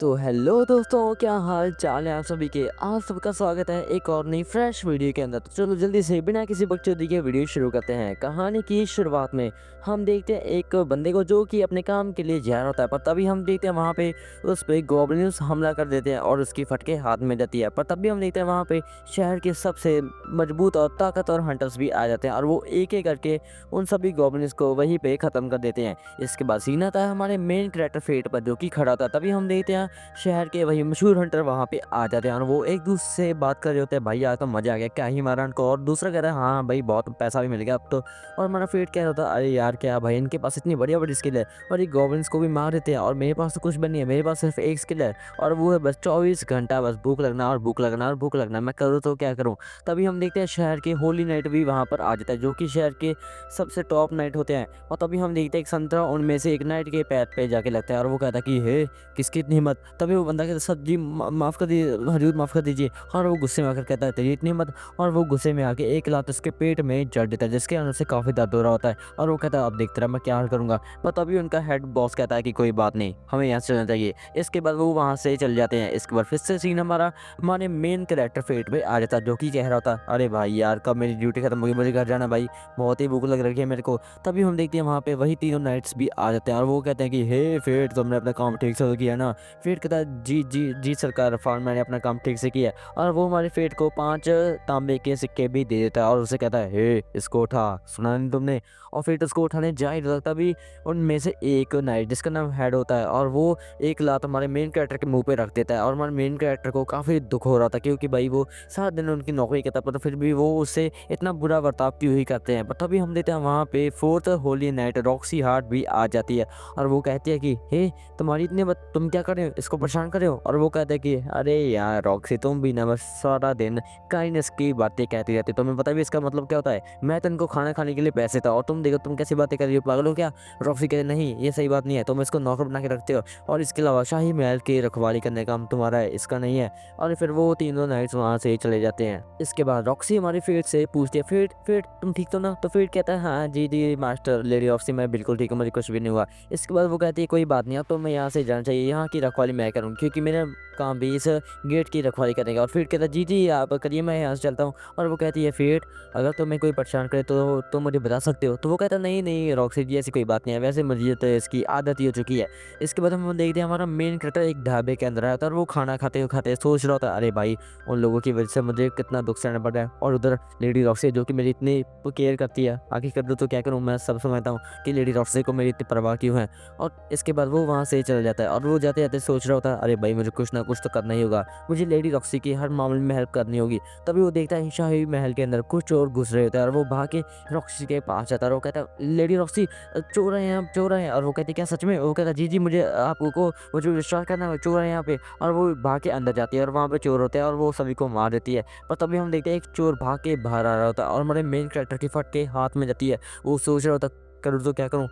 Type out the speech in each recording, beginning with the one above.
तो हेलो दोस्तों, क्या हाल चाल है आप सभी के। आप सबका स्वागत है एक और नई फ्रेश वीडियो के अंदर। तो चलो जल्दी से बिना किसी बकचोदी के वीडियो शुरू करते हैं। कहानी की शुरुआत में हम देखते हैं एक बंदे को जो कि अपने काम के लिए जा रहा होता है, पर तभी हम देखते हैं वहाँ पे उस पे गॉब्लिन्स हमला कर देते हैं और उसकी फटके हाथ में जाती है। पर तभी हम देखते हैं वहाँ पे शहर के सबसे मजबूत और ताकतवर हंटर्स भी आ जाते हैं और वो एक एक करके उन सभी गॉब्लिन्स को वहीं पे ख़त्म कर देते हैं। इसके बाद सीन आता है हमारे मेन कैरेक्टर फेट पर, जो कि खड़ा था। तभी हम देखते हैं शहर के वही मशहूर हंटर वहाँ पे आ जाते हैं और वो एक दूसरे से बात कर रहे होते हैं, भाई आज तो मजा आ गया, क्या ही मारा इनको। और दूसरा कह रहा है हाँ भाई बहुत पैसा भी मिल गया अब तो। और हमारा फेट कह रहा था अरे यार क्या भाई, इनके पास इतनी बढ़िया बड़ी स्किल है और ये गॉब्लिन्स को भी मार देते हैं और मेरे पास तो कुछ भी नहीं है, मेरे पास सिर्फ एक स्किल है और वो है बस 24 घंटा बस भूख लगना और भूख लगना और भूख लगना, मैं करूँ तो क्या करूँ। तभी हम देखते हैं शहर के होली नाइट भी वहाँ पर आ जाता है, जो कि शहर के सबसे टॉप नाइट होते हैं। और तभी हम देखते हैं एक संतरा उनमें से एक नाइट के पैर पे जाके लगता है और वो कहता है कि हे किसकी इतनी हिम्मत। तभी वो बंदा कहता है सर जी माफ़ कर दीजिए हजूर, माफ़ कर दीजिए। और वो गुस्से में आकर कहता है तेरी इतनी हिम्मत। और वो गुस्से में आके एक लात उसके पेट में जड़ देता है, जिसके अंदर से काफ़ी दर्द हो रहा होता है। और वो कहता है अब देखते रहा मैं क्या हाल करूँगा। पर तभी उनका हेड बॉस कहता है कि कोई बात नहीं, हमें यहाँ से चलना चाहिए। इसके बाद वो वहाँ से चल जाते हैं। इसके बाद फिर से सीन हमारे मेन कैरेक्टर फेट पे आ जाता है, जो कि कह रहा होता अरे भाई यार कब मेरी ड्यूटी खत्म होगी, मुझे घर जाना भाई, बहुत ही भूख लग रही है मेरे को। तभी हम देखते हैं वहाँ पे वही तीनों नाइट्स भी आ जाते हैं और वो कहते हैं कि हे फेट तुमने अपना काम ठीक से किया ना। फेट कहता है जी जी जी सरकार फार्म, मैंने अपना काम ठीक से किया है। और वो हमारे फेट को 5 तांबे के सिक्के भी दे देता है और उसे कहता है हे इसको उठा, सुना नहीं तुमने। और फेट उसको उठाने जा ही रहा था, तभी उनमें से एक नाइट जिसका नाम हेड होता है और वो एक लात हमारे मेन कैरेक्टर के मुंह पे रख देता है। और हमारे मेन कैरेक्टर को काफ़ी दुख हो रहा था, क्योंकि भाई वो सारा दिन उनकी नौकरी करता, पर फिर भी वो उससे इतना बुरा बर्ताव क्यों ही करते हैं। पर तभी हम देखते हैं वहाँ पे fourth Holi night Roxy heart भी आ जाती है और वो कहती है कि हे तुम्हारी इतनी तुम क्या कर रहे हो, इसको परेशान कर रहे हो। और वो कहते हैं कि अरे यार रॉक्सी तुम भी ना बस सारा दिन काइंडनेस की बातें कहती रहती हो, तुम्हें पता भी इसका मतलब क्या होता है, मैं तो इनको खाना खाने के लिए पैसे था और तुम देखो तुम कैसी बातें कर रही हो, पागल हो क्या। रॉक्सी कहते नहीं ये सही बात नहीं है, तुम इसको नौकर बना के रखते हो और इसके अलावा शाही महल की रखवाली करने का काम तुम्हारा है, इसका नहीं है। और फिर वो तीनों नाइट्स वहाँ से चले जाते हैं। इसके बाद रॉक्सी हमारे फेट से पूछती है फेट फेट तुम ठीक तो ना। तो फेट कहता है हाँ जी जी मास्टर लेडी रॉक्सी मैं बिल्कुल ठीक हूँ, मुझे कुछ भी नहीं हुआ। इसके बाद वो कहती है कोई बात नहीं, अब तो मैं यहाँ से जाना चाहिए, यहाँ की रखवाली मैं करूँ क्योंकि मेरा काम भी इस गेट की रखवाली करेगा। और फेट कहता है जी जी आप करिए, मैं यहाँ से चलता हूँ। और वो कहती है फेट अगर तुम्हें कोई परेशान करे तो मुझे बता सकते हो। तो वो कहता है नहीं नहीं रॉक्सी जी ऐसी कोई बात नहीं है, वैसे मुझे तो इसकी आदत ही हो चुकी है। इसके बाद हम देखते हैं हमारा मेन कैरेक्टर एक ढाबे के अंदर आया था और वो खाना खाते खाते सोच रहा होता अरे भाई उन लोगों की वजह से मुझे कितना दुख सहना पड़ रहा है। और उधर लेडी रॉक्सी जो कि मेरी इतनी केयर करती है, आगे कर दो तो क्या करूँ, मैं सब समझता हूँ कि लेडी रॉक्सी को मेरी इतनी परवाह क्यों है। और इसके बाद वो वहाँ से चला जाता है और वो जाते जाते सोच रहा होता है अरे भाई मुझे कुछ ना कुछ तो करना ही होगा, मुझे लेडी रॉक्सी की हर मामले में हेल्प करनी होगी। तभी वो देखता है शाही महल के अंदर कुछ चोर घुस रहे होते हैं और वो भाग के रॉक्सी के पास जाता है और वो कहता है लेडी रॉक्सी चोर है यहाँ, चोर है। और वो कहती क्या सच में। वो कहता जी जी मुझे आपको मुझे विश्वास करना, चोर है यहाँ पे। और वो भाग के अंदर जाती है और वहाँ पे चोर होते हैं और वो सभी को मार देती है। पर तभी हम देखते हैं एक चोर भाग के बाहर आ रहा होता है और हमारे मेन कैरेक्टर की फट के हाथ में जाती है। वो सोच रहा होता करूँ तो क्या करूँ,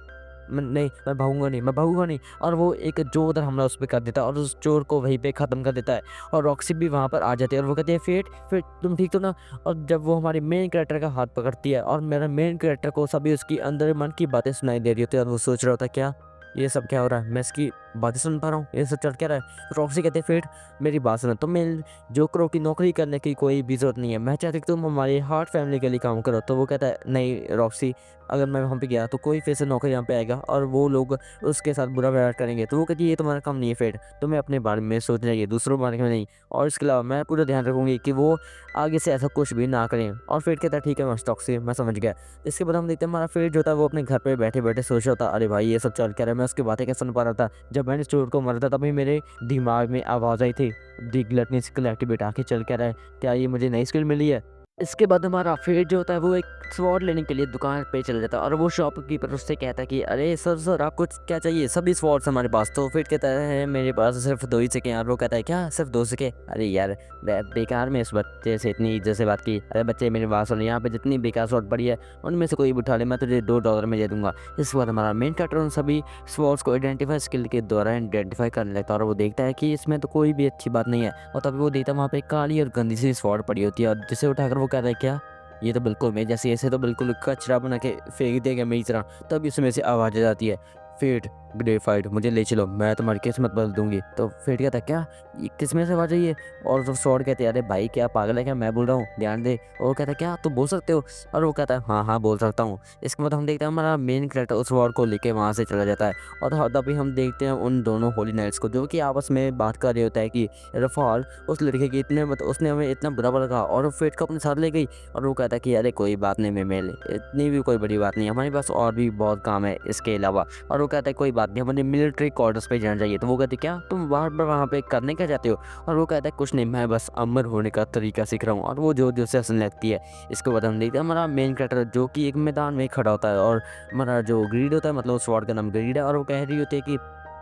मैं भागूंगा नहीं, मैं भागूंगा नहीं। और वो एक जोरदार हमला उस पर कर देता है और उस चोर को वहीं पे ख़त्म कर देता है। और रॉक्सी भी वहाँ पर आ जाती है और वो कहती है फेट फेट तुम ठीक तो ना। और जब वो हमारे मेन कैरेक्टर का हाथ पकड़ती है और मेरा मेन कैरेक्टर को सभी उसकी अंदर मन की बातें सुनाई दे रही होती है और वो सोच रहा होता है क्या ये सब क्या हो रहा है, मैं इसकी बातें सुन पा रहा हूँ, ये सब चल क्या रहा है। तो रॉक्सी कहते हैं फेट मेरी बात सुनो, तुम्हें जोकरों की नौकरी करने की कोई भी जरूरत नहीं है, मैं चाहती कि तुम हमारी हार्ट फैमिली के लिए काम करो। तो वो कहता है नहीं रॉक्सी अगर मैं वहाँ पे गया तो कोई फिर से नौकर यहाँ पे आएगा और वो लोग उसके साथ बुरा व्यवहार करेंगे। तो वो कहती है ये तुम्हारा काम नहीं है फेट, तुम्हें अपने बारे में सोचना चाहिए, दूसरों के बारे में नहीं। और इसके अलावा मैं पूरा ध्यान रखूंगी कि वो आगे से ऐसा कुछ भी ना करें। और फेट कहता है ठीक है मैं रॉक्सी मैं समझ गया। इसके बाद हम देखते हैं हमारा फेट जो होता है वो अपने घर पे बैठे बैठे सोच रहा था अरे भाई ये सब चल क्या रहा है, मैं उसकी बातें क्या सुन पा रहा था। जब मैंने चोर को मारा था तभी मेरे दिमाग में आवाज़ आई थी दी ग्लटनी स्किल एक्टिवेट, आके चल क्या रहा है, क्या ये मुझे नई स्किल मिली है। इसके बाद हमारा फेट जो होता है वो एक स्वॉर्ड लेने के लिए दुकान पे चला जाता है और वो शॉपकीपर उससे कहता है कि अरे सर आपको क्या चाहिए, सभी स्वॉर्ड्स हमारे पास। तो फेट कहता है मेरे पास सिर्फ 2 ही सिक्के हैं। और वो कहता है क्या सिर्फ 2 सिक्के, अरे यार बेकार में इस बच्चे से इतनी इज्जत से बात की। अरे बच्चे मेरी बात सुन, यहाँ पे जितनी बेकार स्वॉर्ड पड़ी है उनमें से कोई भी उठा ले, मैं तुझे $2 में दे दूंगा। इसके बाद हमारा मेन कैरेक्टर उन सभी स्वॉर्ड्स को आइडेंटिफाई स्किल के द्वारा आइडेंटिफाई कर लेता है और वो देखता है कि इसमें तो कोई भी अच्छी बात नहीं है। और तभी वो देखता है वहाँ पे काली और गंदी सी स्वॉर्ड पड़ी होती है और जिसे उठाकर वो कहता है क्या ये तो बिल्कुल मैं जैसे ऐसे तो बिल्कुल कचरा बना के फेंक देगा मेरी तरह। तब इसमें से आवाज़ आ जाती है फेट ग्रेफाइट मुझे ले चलो, मैं तुम्हारी किस्मत बदल दूंगी। तो फेट कहता है क्या, ये किस में से आवाज आई है? और तो स्वॉर्ड कहते हैं अरे भाई क्या पागल है क्या, मैं बोल रहा हूँ ध्यान दे। और वो कहता है क्या तुम बोल सकते हो? और वो कहता है हाँ हाँ बोल सकता हूँ। इसके बाद हम देखते हैं हमारा मेन कैरेक्टर उस वॉर को लेके वहाँ से चला जाता है। और तभी हम देखते हैं उन दोनों होली नाइट्स को जो कि आपस में बात कर रहे होता है कि रफाल उस लड़के की इतने उसने हमें इतना बुरा भला कहा और वो फेट को अपने साथ ले गई। और वो कहता है कि अरे कोई बात नहीं मेल, इतनी भी कोई बड़ी बात नहीं, हमारे पास और भी बहुत काम है इसके अलावा। और वो कहता है कोई बात नहीं, हमें मिलिट्री क्वार्टर्स पे जाना चाहिए। तो वो कहते क्या तुम बार बार वहाँ पे करने क्या चाहते हो? और वो कहता है कुछ नहीं, मैं बस अमर होने का तरीका सीख रहा हूँ। और वो जो से हंसने लगती है। इसके बाद हम देखते हैं हमारा मेन कैरेक्टर जो कि एक मैदान में खड़ा होता है और हमारा जो ग्रीड होता है, मतलब उस स्वॉर्ड का नाम ग्रीड है। और वो कह रही होती है कि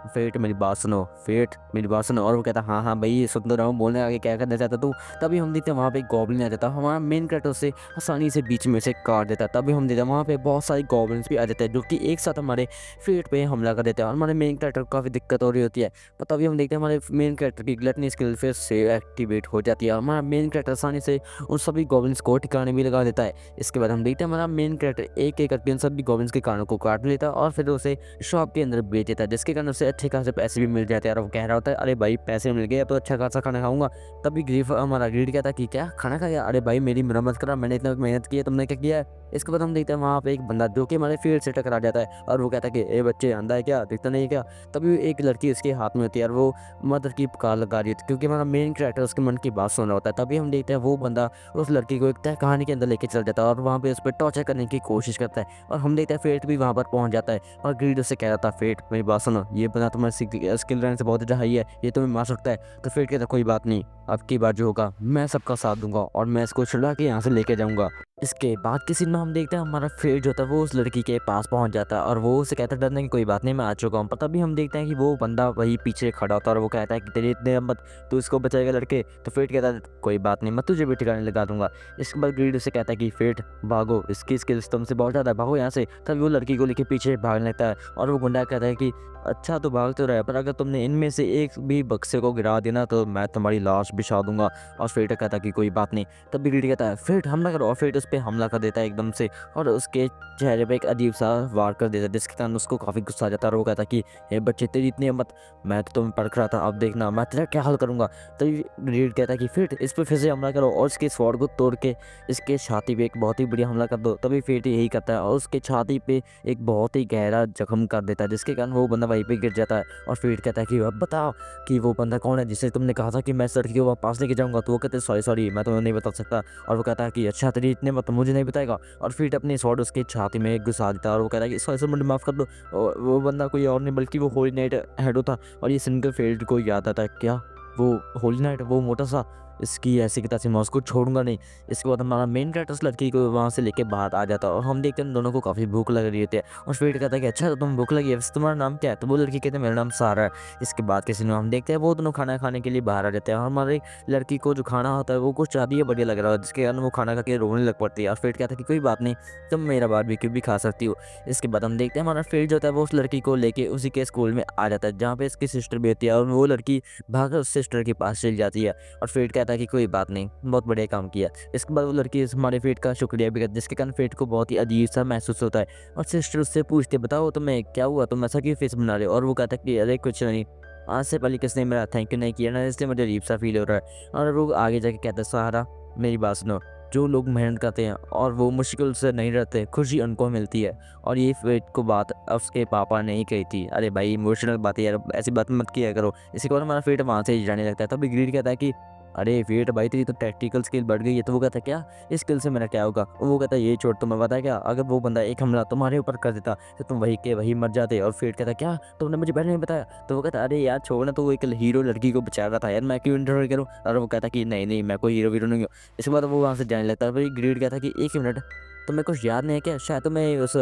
फेट मेरी बात सुनो, फेट मेरी बात सुनो। और वो कहता हाँ हाँ भाई सुन तो रहा हूँ, बोलने आगे क्या करना चाहता तू? तभी हम देखते हैं वहाँ पे एक गॉब्लिन आ जाता है, हमारा मेन कैरेक्टर से आसानी से बीच में से काट देता है। तभी हम देखते हैं वहाँ पे बहुत सारी गॉब्लिन्स भी आ जाते हैं जो कि एक साथ हमारे फेट पे हमला कर देते हैं और हमारे मेन कैरेक्टर को काफ़ी दिक्कत हो रही होती है। पर तभी हम देखते हैं हमारे मेन कैरेक्टर की ग्लटनी स्किल फिर से एक्टिवेट हो जाती है और हमारा मेन कैरेक्टर आसानी से उन सभी गॉब्लिन्स को ठिकाने भी लगा देता है। इसके बाद हम देखते हैं हमारा मेन कैरेक्टर एक एक करके उन सभी गॉब्लिन्स के कानों को काट लेता है और फिर उसे शॉप के अंदर बेच देता है, जिसके कारण उसे अच्छे खासे पैसे भी मिल जाते हैं। और वो कह रहा होता है अरे भाई पैसे मिल गए अब तो अच्छा खासा खाना खाऊंगा। तभी ग्रीफ हमारा ग्रीड कहता है कि क्या खाना खाया? अरे भाई मेरी मरम्मत करा, मैंने इतना मेहनत की है, तुमने क्या किया है? इसके बाद हम देखते हैं वहाँ पे एक बंदा जो कि हमारे फील्ड से टकरा जाता है और वो कहता है कि ए बच्चे अंधा है क्या, दिखता नहीं है क्या? तभी एक लड़की उसके हाथ में होती है और वो मदर की पुकार लगा रही होती है क्योंकि हमारा मेन कैरेक्टर उसके मन की बात सुन रहा होता है। तभी हम देखते हैं वो बंदा उस लड़की को एक तय कहानी के अंदर लेके चल जाता है और वहाँ पे उस पर टॉर्चर करने की कोशिश करता है। और हम देखते हैं फेट भी वहाँ पर पहुँच जाता है और ग्रीड उससे कह रहा था फेट मेरी बात सुनो, ये बंदा तुम्हारे स्किल रैंक से बहुत ज़्यादा हाई है, ये तुम्हें मार सकता है। तो फेट कहता कोई बात नहीं, अब की बार जो होगा मैं सबका साथ दूंगा और मैं इसको छुड़ा के यहाँ से लेके जाऊंगा। इसके बाद किसी में हम देखते हैं हमारा फेट जो होता है वो उस लड़की के पास पहुंच जाता है और वो उसे कहता है डरने की कोई बात नहीं, मैं आ चुका हूँ। पता भी हम देखते हैं कि वो बंदा वही पीछे खड़ा होता है और वो कहता है कि तेरी इतने हिम्मत, तू इसको बचाएगा लड़के? तो फेट कहता है कोई बात नहीं, मैं तुझे भी ठिकाने लगा दूंगा। इसके बाद ग्रीड उसे कहता है कि फेट भागो, इसकी स्किल्स तुमसे बहुत ज़्यादा है, भागो यहाँ से। तभी वो लड़की को लेकर पीछे भागने लगता है और वो गुंडा कहता है कि अच्छा तो भाग तो रहा है पर अगर तुमने इनमें से एक भी बक्से को गिरा देना तो मैं तुम्हारी लाश बिछा दूंगा। और फेट कहता है कि कोई बात नहीं। तब भी ग्रीड कहता है फेट हमला करो और फेट उस पर हमला कर देता है एकदम से और उसके चेहरे पे एक अजीब सा वार कर देता है जिसके कारण उसको काफ़ी गुस्सा आ जाता है और वो कहता है कि हे बच्चे तेरी इतनी हिम्मत, मैं तो तुम्हें परख रहा था, अब देखना मैं तेरा क्या हाल करूंगा। तभी ग्रीड कहता है कि फेट इस पर फिर से हमला करो और इसके स्वॉर्ड को तोड़ के इसके छाती पे एक बहुत ही बढ़िया हमला कर दो। तभी फेट यही करता है और उसके छाती पे एक बहुत ही गहरा जख्म कर देता है जिसके कारण वो बंदा वहीं पे गिर जाता है। और फेट कहता है कि अब बताओ कि वो बंदा कौन है जिसे तुमने कहा था कि मैं इस लड़की को वापस लेके जाऊंगा? तो वो कहते सॉरी सॉरी मैं तुम्हें नहीं बता सकता। और वो कहता है कि अच्छा तेरी इतने मत मुझे नहीं बताएगा। और फिर अपने स्वॉर्ड उसके छाती में घुसा देता है और वो कहता है कि सॉरी सर मुझे माफ़ कर दो। और वो बंदा कोई और नहीं बल्कि वो होली नाइट हेडो था। और ये सिंगल फेल्ड को याद आता है क्या वो होली नाइट वो मोटा सा, इसकी ऐसी की तैसी मैं उसको छोड़ूंगा नहीं। इसके बाद हमारा मेन कैरेक्टर उस लड़की को वहाँ से लेके बाहर आ जाता है और हम देखते हैं दोनों को काफ़ी भूख लग रही होती है। और फेट कहता है कि अच्छा तो तुम भूख लगी है, वैसे तुम्हारा नाम क्या है? तो वो लड़की कहते हैं मेरा नाम सारा है। इसके बाद किसी ने हम देखते हैं वो दोनों खाना खाने के लिए बाहर आ जाते हैं और हमारी लड़की को जो खाना होता है वो कुछ ज़्यादा ही बढ़िया लग रहा है जिसके कारण वो खाना खा के रोने लग पड़ती है। और फेट कहता है कि कोई बात नहीं, तुम मेरा बारबेक्यू भी खा सकती हो। इसके बाद हम देखते हैं हमारा फेट जो होता है वो उस लड़की को लेके उसी के स्कूल में आ जाता है जहाँ पे इसकी सिस्टर भी होती है और वो लड़की भागकर उस सिस्टर के पास चली जाती है। और फेट कहता है कि कोई बात नहीं, बहुत बढ़िया काम किया। इसके बाद वो लड़की हमारे फेट का शुक्रिया भी करती है जिसके कारण फेट को बहुत ही अजीब सा महसूस होता है। और सिस्टर उससे पूछते बताओ तुम्हें क्या हुआ, तुम ऐसा क्यों फेस बना रहे हो? और वो कहता है कि अरे कुछ नहीं, आज से पहले किसने मेरा थैंक यू नहीं किया ना, इसलिए मुझे अजीब सा फील हो रहा है। और वो आगे जाके कहता है सहारा मेरी बात सुनो, जो लोग मेहनत करते हैं और वो मुश्किल से नहीं रहते खुशी उनको मिलती है। और ये फेट को बात उसके पापा ने ही कही थी। अरे भाई इमोशनल बात है यार, ऐसी बात मत किया करो। इसी कारण हमारा फेट वहाँ से जाने लगता है। तभी ग्रीड कहता है कि अरे फेट भाई तेरी तो टैक्टिकल स्किल बढ़ गई है। तो वो कहता है क्या इस स्किल से मेरा क्या होगा? और वो कहता है ये छोड़, तुम्हें पता है क्या अगर वो बंदा एक हमला तुम्हारे ऊपर कर देता तो तुम वही के वही मर जाते। और फेट कहता क्या तुमने मुझे पहले नहीं बताया? तो वो कहता अरे यार छोड़ ना, तो वो एक हीरो लड़की को बचा रहा था यार, मैं क्यों इंटरव्यू करूँ? और वो कहता कि नहीं नहीं मैं कोई हीरो वीरो नहीं हूँ। इसके बाद वो वहाँ से जाने लगता है। भाई ग्रीड कहता कि एक ही मिनट, तुम्हें कुछ याद नहीं है क्या? शायद तुम्हें उस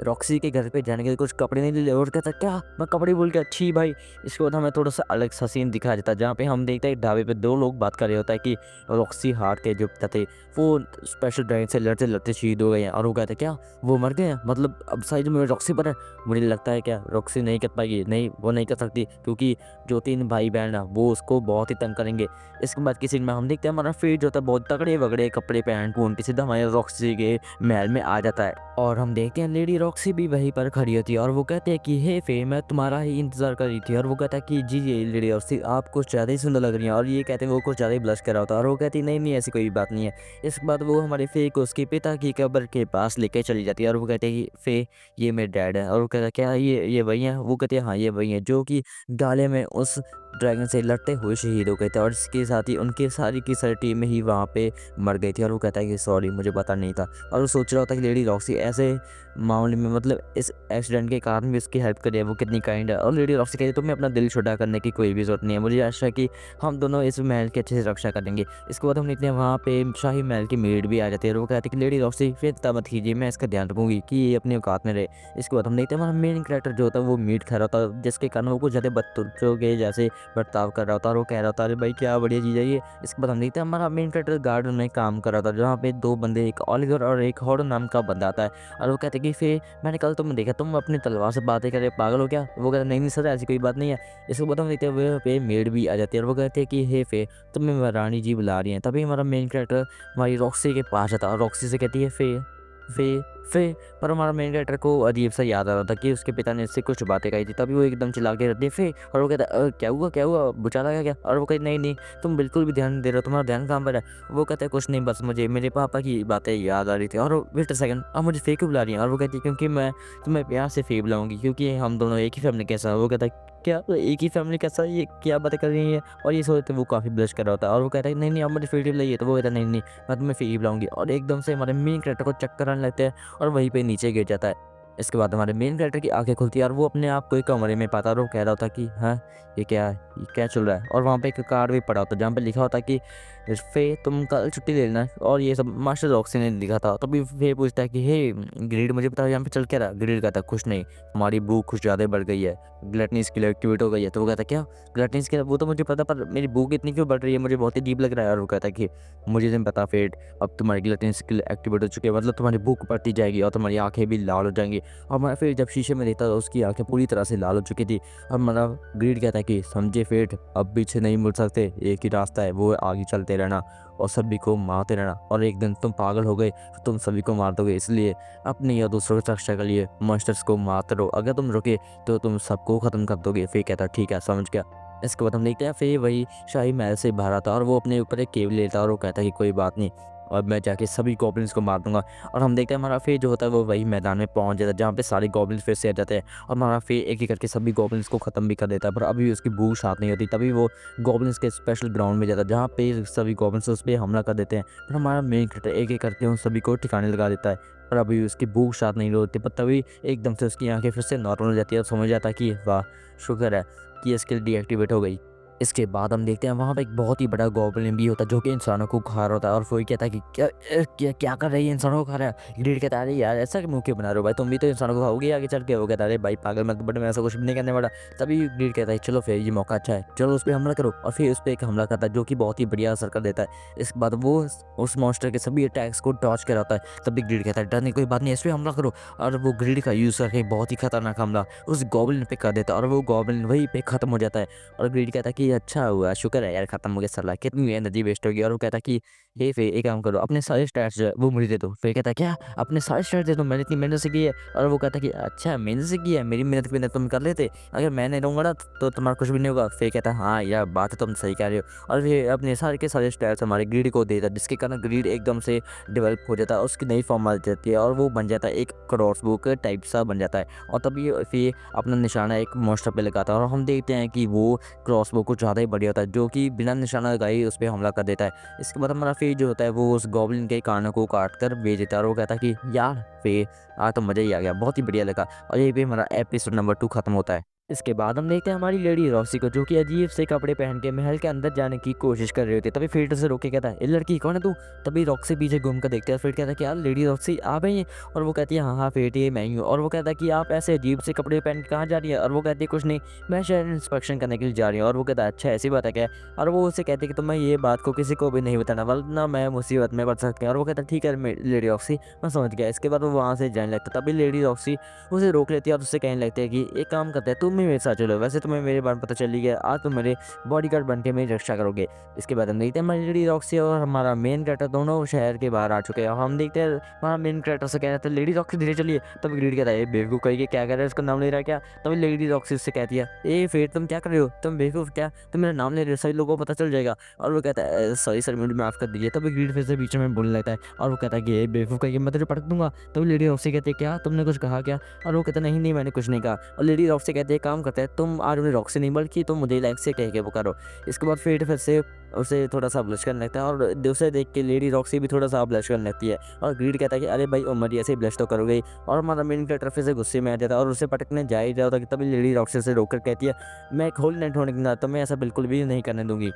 रॉक्सी के घर पे जाने के लिए कुछ कपड़े नहीं ले। और कहता क्या मैं कपड़े बोल के अच्छी भाई। इसके बाद हमें थोड़ा सा अलग सा सीन दिखाया जाता है जहाँ पे हम देखते हैं ढाबे पे दो लोग बात कर रहे होता है कि रॉक्सी हार्ट के जो पिता थे वो स्पेशल ड्राइव से लड़ते लड़ते शहीद हो गए हैं। और वो कहते क्या वो मर गए हैं, मतलब अब साइड में रॉक्सी पर है? मुझे लगता है क्या रॉक्सी नहीं कर पाएगी, नहीं वो नहीं कर सकती क्योंकि जो तीन भाई बहन है वो उसको बहुत ही तंग करेंगे। इसके बाद किसी में हम देखते हैं हमारा फेट जो होता है बहुत तगड़े वगड़े कपड़े पहन पून के सीधा हमारे रॉक्सी के महल में आ जाता है और हम देखते हैं लेडी रॉक्सी भी वहीं पर खड़ी होती है और वो कहते हैं कि हे फे, मैं तुम्हारा ही इंतजार कर रही थी। और वो कहता है कि जी जी लेडी रॉक्सी, आप कुछ ज़्यादा ही सुंदर लग रही हैं। और ये कहते हैं वो कुछ ज़्यादा ही ब्लश कर रहा होता है और वो कहती है नहीं नहीं ऐसी कोई बात नहीं है। इसके बाद वो हमारे फे को उसके पिता की कब्र के पास लेके चली जाती है और वो कहते हैं कि फे, ये मेरे डैड है। और वो कहता है क्या ये वही हैं? वो कहते हैं हाँ ये वही हैं जो कि गाले में उस ड्रैगन से लड़ते हुए शहीद हो गए थे और इसके साथ ही उनके सारी की सारी टीम ही वहाँ पे मर गई थी। और वो कहता है कि सॉरी, मुझे पता नहीं था। और वो सोच रहा होता है कि लेडी रॉक्सी ऐसे मामले में, मतलब इस एक्सीडेंट के कारण भी उसकी हेल्प करे, वो कितनी काइंड है। और लेडी रॉक्सी कहती है तुम्हें अपना दिल छोटा करने की कोई भी ज़रूरत नहीं है, मुझे आशा है कि हम दोनों इस महल की अच्छे से रक्षा करेंगे। इसके बाद हम देखते हैं वहाँ पे शाही महल की मेड भी आ जाती है और वो कहती है कि लेडी रॉक्सी फिर चिंता मत कीजिए, मैं इसका ध्यान रखूँगी कि ये अपनी औकात में रहे। इसके बाद हम देखते हैं हमारा मेन कैरेक्टर जो होता है वो मीट खा रहा होता है, जिसके कारण वो कुछ ज़्यादा बदतमीज़ों के जैसे बर्ताव कर रहा होता है और वो कह रहा होता है अरे भाई क्या बढ़िया चीज़ है ये। इसके बाद हम देखते हैं हमारा मेन कैरेक्टर गार्डन में काम कर रहा था, जहाँ पे दो बंदे, एक ऑलिवर और एक हॉर्डन नाम का बंदा आता है। और वो कहते हैं कि फे, मैंने कल तुम्हें देखा, तुम अपनी तलवार से बातें कर रहे, पागल हो क्या? वो कहते नहीं नहीं सर, ऐसी कोई बात नहीं है। इसके बाद हम देखते हैं वहाँ पे मेड भी आ जाती है और वो कहते हैं कि हे फे, तुम्हें रानी जी बुला रही हैं। तभी हमारा मेन कैरेक्टर हमारी रॉक्सी के पास आता है और रॉक्सी से कहती है फे फे फे। पर हमारा मेन कैरेक्टर को अजीब सा याद आ रहा था कि उसके पिता ने इससे कुछ बातें कही थी। तभी वो एकदम चिल्ला के रहती है फे। और वो कहता है क्या हुआ बुझा लगा क्या? और वो कहती नहीं नहीं, तुम बिल्कुल भी ध्यान नहीं दे रहे हो, तुम्हारा ध्यान कहाँ पर है? वो कहता है कुछ नहीं, बस मुझे मेरे पापा की बातें याद आ रही थी। और वेट अ सेकंड, अब मुझे फे क्यों बुला रही है? और वो कहती है क्योंकि मैं तुम्हें प्यार से फे बुलाऊंगी, क्योंकि हम दोनों एक ही फैमिली कैसा। वो कहता है क्या तो एक ही फैमिली कैसा, ये क्या बातें कर रही है? और ये सोचते वो काफ़ी ब्लश कर रहा होता है और वो कहता है नहीं नहीं अब मुझे फे बुलाइए। तो वो कहता है नहीं नहीं, मैं तुम्हें फे ही बुलाऊंगी। और एकदम से हमारे मेन कैरेक्टर को चक्कर आने लगते हैं और वहीं पे नीचे गिर जाता है। इसके बाद हमारे मेन कैरेक्टर की आंखें खुलती है और वो अपने आप को एक कमरे में पाता है और वो कह रहा होता कि हाँ ये क्या है, ये क्या चल रहा है? और वहाँ पे एक कार्ड भी पड़ा होता है जहाँ पे लिखा होता है कि फे तुम कल छुट्टी ले लेना। और ये सब मास्टर रॉक्सी ने लिखा था। तभी फे पूछता है कि हे ग्रीड, मुझे बताओ यहाँ पे चल क्या रहा? ग्रीड कहता है कुछ नहीं, हमारी भूख कुछ ज़्यादा बढ़ गई है, ग्लटनी स्किल एक्टिवेट हो गई है। तो वो कहता है क्या ग्लटनी स्किल? वो तो मुझे पता, पर मेरी भूख इतनी क्यों बढ़ रही है, मुझे बहुत ही अजीब लग रहा है। और वो कहता है कि मुझे नहीं पता फेट, अब तुम्हारी ग्लटनी स्किल एक्टिवेट हो चुकी है, मतलब तुम्हारी भूख बढ़ती जाएगी और तुम्हारी आंखें भी लाल हो जाएंगी। और मैं फिर जब शीशे में देखता तो उसकी आंखें पूरी तरह से लाल हो चुकी थी। और मतलब ग्रीड कहता है कि समझे फेट, अब पीछे नहीं मुड़ सकते, एक ही रास्ता है, वो आगे चलते रहना और सभी को मारते रहना। और एक दिन तुम पागल हो गए तो तुम सभी को मार दोगे, इसलिए अपनी या दूसरों की रक्षा के लिए मॉन्स्टर्स को मारते रहो, अगर तुम रुके तो तुम सबको ख़त्म कर दोगे। फे कहता है ठीक है समझ गया। इसके बाद हम देखते हैं फे वही शाही महल से बाहर आता है और वो अपने ऊपर एक केवल लेता है और वो कहता है कि कोई बात नहीं, और मैं जाके सभी गॉब्लिन्स को मार दूंगा। और हम देखते हैं हमारा फे जो होता है वो वही मैदान में पहुंच जाता है जहाँ पे सारे गॉब्लिन्स फिर से आ जाते हैं और हमारा फे एक एक करके सभी गॉब्लिन्स को ख़त्म भी कर देता है। पर अभी भी उसकी भूख शांत नहीं होती। तभी वो गॉब्लिन्स के स्पेशल ग्राउंड में जाता है जहाँ पे सभी गॉब्लिन्स उस पर हमला कर देते हैं। पर हमारा मेन कैरेक्टर एक एक करके उन सभी को ठिकाने लगा देता है, पर अभी उसकी भूख शांत नहीं होती। पर तभी एकदम से उसकी आंखें फिर से नॉर्मल हो जाती है और समझ जाता है कि वाह शुक्र है कि ये स्किल डीएक्टिवेट हो गई। इसके बाद हम देखते हैं वहाँ पे एक बहुत ही बड़ा गॉब्लिन भी होता है जो कि इंसानों को खा रहा होता है। और वो कहता है कि क्या कर रही है, इंसानों को खा रहा है। ग्रीड कहता है अरे यार ऐसा मुँह क्यों बना रहे हो भाई, तुम भी तो इंसानों को खाओगे आगे चल के। वो कहता है अरे भाई पागल मत बट मैं ऐसा कुछ भी नहीं करने वाला। तभी ग्रीड कहता है चलो फिर ये मौका अच्छा है, चलो उस पर हमला करो। और फिर उस पर एक हमला करता है जो कि बहुत ही बढ़िया असर कर देता है। इसके बाद वो उस मॉन्स्टर के सभी अटैक्स को डॉच कर होता है। तभी ग्रीड कहता है डर नहीं कोई बात नहीं, इस पर हमला करो। और वो ग्रीड का यूज़ करके बहुत ही खतरनाक हमला उस गॉब्लिन पे कर देता है और वो गॉब्लिन वहीं पे खत्म हो जाता है। और ग्रीड कहता है कि अच्छा हुआ, शुक्र है यार खत्म हो गया साला, कितनी एनर्जी वेस्ट होगी। और वो कहता है कि हे फे एक काम करो, अपने सारे स्टैट्स जो है वो मुझे दे दो। फिर कहता है क्या अपने सारे स्टैट्स दे दो, मैंने इतनी मेहनत से की है। और वो कहता है कि अच्छा मेहनत से की है, मेरी मेहनत की मेहनत तुम कर लेते, अगर मैं नहीं रहूँगा ना तो तुम्हारा कुछ भी नहीं होगा। फिर कहता है हाँ यार बात तुम सही कह रहे हो। और फिर अपने सारे के सारे स्टैट्स हमारे ग्रीड को देता है, जिसके कारण ग्रीड एकदम से डेवलप हो जाता है, उसकी नई फॉर्म आ जाती है और वो बन जाता है एक क्रॉसबो के टाइप सा बन जाता है। और तभी फिर अपना निशाना एक मॉन्स्टर पे लगाता है और हम देखते हैं कि वो क्रॉसबो कुछ ज़्यादा ही बढ़िया होता है जो कि बिना निशाना लगाए ही उस पर हमला कर देता है। इसके बाद हमारा फे जो होता है वो उस गॉब्लिन के कानों को काट कर बेच देता है और वो कहता है कि यार फे आज तो मज़ा ही आ गया, बहुत ही बढ़िया लगा। और यही पे हमारा एपिसोड नंबर 2 खत्म होता है। इसके बाद हम देखते हैं हमारी लेडी रॉक्सी को जो कि अजीब से कपड़े पहन के महल के अंदर जाने की कोशिश कर रही होती है। तभी फिर से रोके कहता है ये लड़की कौन है तू? तभी रॉक्सी पीछे घूम कर देखते हैं, फिर कहता है कि यार लेडी रॉक्सी आप हैं? और वो कहती है हाँ हाँ फेट ये मैं ही हूँ। और वो कहता है कि आप ऐसे अजीब से कपड़े पहन के कहाँ जा रही है? और वो कहती है कुछ नहीं, मैं शहर इंस्पेक्शन करने के लिए जा रही हूँ। और वो कहता है अच्छा ऐसी बात है क्या? और वो उसे कहती है कि तुम्हें ये बात को किसी को भी नहीं बताना वरना मैं मुसीबत में पड़ सकती हूँ। और वो कहता है ठीक है लेडी रॉक्सी मैं समझ गया। इसके बाद वो वहाँ से जाने लगता है। तभी लेडी रॉक्सी उसे रोक लेती है और उससे कहने लगती है कि एक काम करते हैं तुम ही मेरे साथ चलो, वैसे तुम्हें मेरे बारे में पता चल ही गया, आज तुम मेरे बॉडीगार्ड बन के मेरी रक्षा करोगे। इसके बाद हम देखते हैं हमारी लेडी रॉक्सी और हमारा मेन कैरेक्टर दोनों शहर के बाहर आ चुके हैं। और हम देखते हैं हमारा मेन कैरेक्टर से कह रहा था लेडी रॉक्सी धीरे चलिए, तभी ग्रीड कहता है ये बेवकूफ़ कही के क्या कह रहा है, उसका नाम ले रहा है क्या। तभी लेडी रॉक्सी उससे कहती है ए फिर तुम क्या कर रहे हो, तुम बेवकूफ़, क्या तुम मेरा नाम ले रहे हो, सभी लोगों को पता चल जाएगा। और वो कहता है सॉरी सर मुझे माफ़ कर दीजिए। तभी ग्रीड फिर से बीच में बोलने लगता है और वो कहता है कि ये बेवकूफ़ कही मैं तुझे पटक दूंगा। तभी लेडी रॉक्सी कहती है क्या तुमने कुछ कहा क्या। और वो कहता नहीं नहीं मैंने कुछ नहीं कहा। और लेडी रॉक्सी कहते हैं काम करते हैं तुम आज उन्हें रॉक्सी नहीं बल्कि तुम मुझे लाइक से कह के पुकारो। इसके बाद फिर से उसे थोड़ा सा ब्लश करने लगता है और दूसरे देख के लेडी रॉक्सी भी थोड़ा सा ब्लश करने लगती है। और ग्रीड कहता है कि अरे भाई उमर ऐसे ही ब्लश तो करोगे ही। और हमारा मेन कैरेक्टर फिर से गुस्से में आ जाता है और उसे पटकने जा ही जाता है। तभी लेडी रॉक्सी से रोककर कहती है मैं एक होल नाइट होने के नाते मैं ऐसा बिल्कुल भी नहीं करने दूंगी।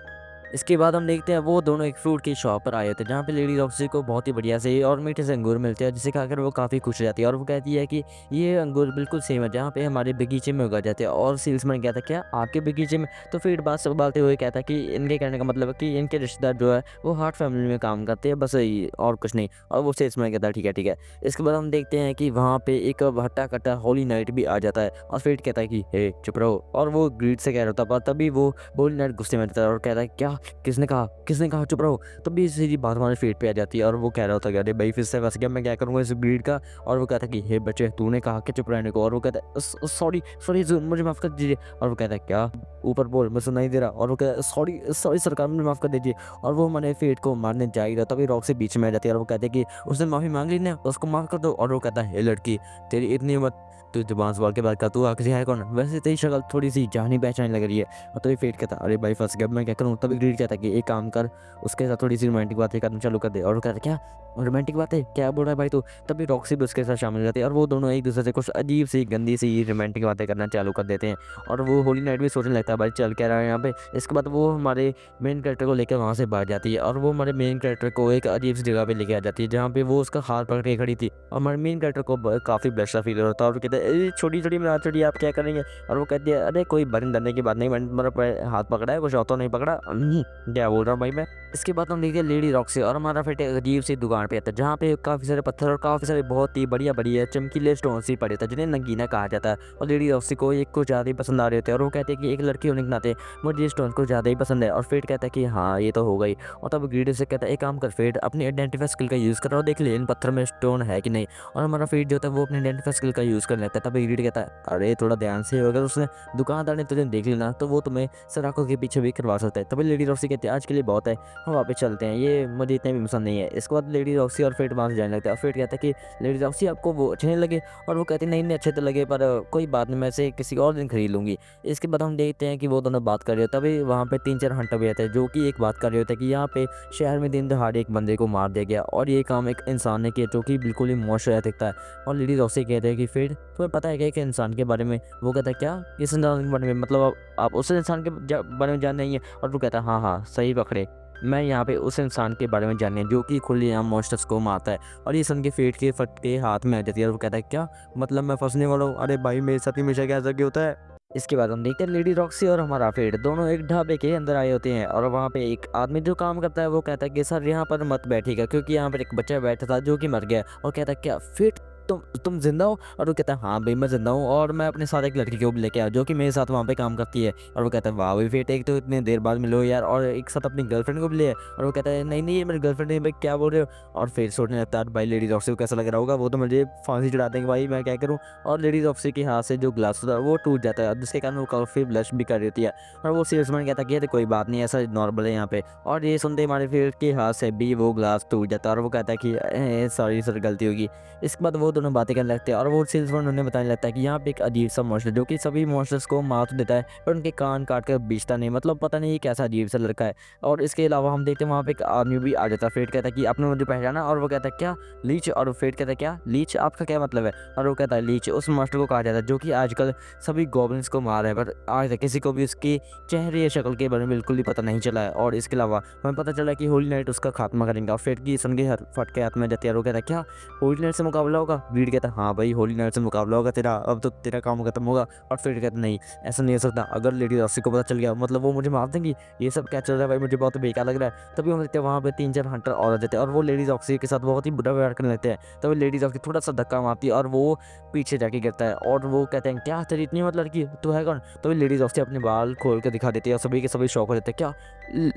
इसके बाद हम देखते हैं वो दोनों एक फ्रूट की शॉप पर आए थे जहाँ पे लेडी रॉक्सी को बहुत ही बढ़िया से और मीठे से अंगूर मिलते हैं जिसे खाकर वो काफ़ी खुश हो जाती है। और वो कहती है कि ये अंगूर बिल्कुल सेम है जहाँ पे हमारे बगीचे में उगा जाते हैं। और सेल्समैन कहता है क्या आपके बगीचे में। तो फिर बात संभालते हुए कहता है कि इनके कहने का मतलब है कि इनके रिश्तेदार जो है वो हार्ट फैमिली में काम करते हैं बस यही और कुछ नहीं। और वो सेल्समैन कहता है ठीक है ठीक है। इसके बाद हम देखते हैं कि वहाँ पे एक हट्टा कट्टा होली नाइट भी आ जाता है और फिर कहता है कि हे चुप रहो। और वो ग्रीड से कह रहा था पर तभी वो होली नाइट गुस्से में रहता है और कहता है क्या किसने कहा चुप रहो। तभी सीधी बात हमारे फेट पे आ जाती है और वो कह रहा होता है अरे भाई फिर से फंस गया मैं क्या करूँगा इस ब्रीड का। और वो कहता है कि हे बच्चे तूने कहा कि चुप रहने को। और वो कहता है सॉरी सॉरी मुझे माफ़ कर दीजिए। और वो कहता है क्या ऊपर बोल मैं सुनाई दे रहा। और वो कहता है सॉरी सॉरी सरकार मुझे माफ़ कर दीजिए। और वो हमारे फेट को मारने जा ही रहा तभी रॉक से बीच में आ जाती है और वो कहते हैं कि उसने माफ़ी मांग ली ना उसको माफ़ कर दो। और वो कहता है हे लड़की तेरी इतनी हिम्मत तू जुबान सवाल के बाद का तू आखिरी है कौन, वैसे तेरी शक्ल थोड़ी सी जानी पहचानी लग रही है। और तभी फेट कहता अरे भाई फंस गया मैं क्या करूँ। तभी ग्रीड कहता है कि एक काम कर उसके साथ थोड़ी सी रोमांटिक बातें करना चालू कर दे। और वो कहता है क्या रोमांटिक बातें क्या बोल रहा है भाई तू। तभी रॉक्सी भी उसके साथ शामिल हो जाती है और वो दोनों एक दूसरे से कुछ अजीब सी गंदी सी रोमांटिक बातें करना चालू कर देते हैं। और वो होली नाइट भी सोचने लगता है भाई चल क्या रहा है यहाँ पे। इसके बाद वो हमारे मेन कैरेक्टर को लेकर वहाँ से बाहर जाती है और वो हमारे मेन कैरेक्टर को एक अजीब सी जगह पे लेके आ जाती है जहाँ पे वो उसका हाथ पकड़ के खड़ी थी। और हमारे मेन कैरेक्टर को काफ़ी ब्लश फील होता है और वो कहते हैं छोटी छोटी में छोटी आप क्या करेंगे। और वो कहती है अरे कोई बरन डरने की बात नहीं मैंने तुम्हारा हाथ पकड़ा है कुछ और तो नहीं पकड़ा। क्या बोल रहा हूँ भाई मैं। इसके बाद हम देखते हैं लेडी रॉक्सी और हमारा फिर एक अजीब सी दुकान पे आता है जहाँ पे काफ़ी सारे पत्थर और काफ़ी सारे बहुत ही बढ़िया चमकीले स्टोन ही पड़े थे जिन्हें नगीना कहा जाता है। और लेडी रॉक्सी को एक को ज़्यादा ही पसंद आ रहे थे और वो कहते हैं कि एक लड़की होने के नाते मुझे स्टोन को ज़्यादा ही पसंद है। और फेट कहता है कि हाँ ये तो हो गई। और तब ग्रीड से कहता है एक काम कर फेट अपनी आइडेंटिफाई स्किल का यूज़ कर और देख ले इन पत्थर में स्टोन है कि नहीं। और हमारा फेट जो होता है वो अपनी आइडेंटिफाई स्किल का यूज़ करने लगता है। तब ग्रीड कहता है अरे थोड़ा ध्यान से अगर उसने दुकानदार ने तुझे देख लेना तो वो तुम्हें सराखों के पीछे भी करवा सकता है। तभी लेडी रॉक्सी कहती है आज के लिए बहुत है हम वापस चलते हैं ये मुझे इतने भी पसंद नहीं है। इसके बाद लेडी रॉक्सी और फेट वहाँ से जाने लगता है और फेट कहता है कि लेडी रॉक्सी आपको वो अच्छे नहीं लगे। और वो कहती नहीं नहीं अच्छे तो लगे पर कोई बात नहीं मैं इसे किसी और दिन खरीद लूँगी। इसके बाद हम देखते हैं कि वो दोनों बात कर रहे होते हैं। तभी वहाँ पे 3-4 हंटर भी आते हैं जो कि एक बात कर रहे होते हैं कि यहाँ पे शहर में दिन दहाड़े एक बंदे को मार दिया गया और ये काम एक इंसान ने किया जो कि बिल्कुल ही मुआशरा दिखता है। और लेडी रॉक्सी कहते हैं कि फिर तुम्हें पता है क्या कि इंसान के बारे में। वो कहता है क्या इस इंसान के बारे में मतलब आप उस इंसान के बारे में जान नहीं है। और वो कहता है हाँ सही पकड़े मैं यहाँ पे उस इंसान के बारे में जानने जो कि खुलेआम मॉन्स्टर्स को मारता है। और ये सुन के फेट के फटके हाथ में आ जाती है और वो कहता है क्या मतलब मैं फंसने वाला हूँ। अरे भाई मेरे साथ हमेशा क्या ऐसा क्यों होता है। इसके बाद हम देखते हैं लेडी रॉक्सी और हमारा फेट दोनों एक ढाबे के अंदर आए होते हैं। और वहाँ पे एक आदमी जो काम करता है वो कहता है कि सर यहाँ पर मत बैठिएगा क्योंकि यहाँ पर एक बच्चा बैठा था जो कि मर गया। और कहता है क्या फेट तुम जिंदा हो। और वो कहता है हाँ भाई मैं जिंदा हूँ और मैं अपने साथ एक लड़की को भी लेके आया जो कि मेरे साथ वहाँ पे काम करती है। और वो कहता है वाह भाई फेट एक तो इतने देर बाद मिलो यार और एक साथ अपनी गर्लफ्रेंड को भी ले। और वो कहता है नहीं नहीं ये मेरी गर्लफ्रेंड है भाई क्या बोल रहे हो। और फिर सोचने लगता है भाई लेडी रॉक्सी को कैसा लग रहा होगा वो तो मुझे फांसी चढ़ा देंगे भाई मैं क्या करूँ। और लेडी रॉक्सी के हाथ से जो ग्लास होता है वो टूट जाता है जिसके कारण वो काफ़ी ब्लश भी कर देती है। और वो सेल्समैन कहता है कि कोई बात नहीं ऐसा नॉर्मल है यहाँ पे। और ये सुनते हमारे फेट के हाथ से भी वो ग्लास टूट जाता है और वो कहता है कि सॉरी सर गलती होगी। इसके बाद वो दोनों बातें करने लगते हैं और वो सेल्समैन उन्हें बताने लगता है कि यहाँ पे एक अजीब सा मॉन्स्टर जो कि सभी मॉन्स्टर्स को मार तो देता है पर उनके कान काट कर बेचता नहीं मतलब पता नहीं कैसा अजीब सा लड़का है। और इसके अलावा हम देखते हैं वहाँ पे एक आदमी भी आ जाता है। फेट कहता है कि आपने मुझे पहचाना। और वो कहता है क्या लीच। और फेट कहता है क्या लीच आपका क्या मतलब है। और वो कहता है लीच उस मॉन्स्टर को कहा जाता है जो कि आजकल सभी गॉब्लिन्स को मार रहा है पर आज तक किसी को भी उसके चेहरे या शक्ल के बारे में बिल्कुल भी पता नहीं चला है। और इसके अलावा हमें पता चला कि होली नाइट उसका खात्मा करेंगे। और फेट की सुन के फट के हाथ में जाती है और वो कहता है क्या होली नाइट से मुकाबला होगा। ग्रीड कहता है हाँ भाई होली नाइट से मुकाबला होगा तेरा, अब तो तेरा काम खत्म होगा। और फिर कहता नहीं ऐसा नहीं हो सकता, अगर लेडी रॉक्सी को पता चल गया मतलब वो मुझे मार देंगी, ये सब क्या चल रहा है भाई, मुझे बहुत बेकार लग रहा है। तभी हम देखते हैं वहाँ पे 3-4 हंटर और आ जाते हैं और वो लेडी रॉक्सी के साथ बहुत ही बुरा व्यवहार करने लगते हैं। तभी लेडी रॉक्सी थोड़ा सा धक्का मारती है और वो पीछे जाके गिरता है और वो कहते हैं क्या तेरी इतनी हिम्मत लड़की तू है कौन। तभी लेडी रॉक्सी अपने बाल खोल के दिखा देती है और सभी के सभी शौक हो जाते हैं क्या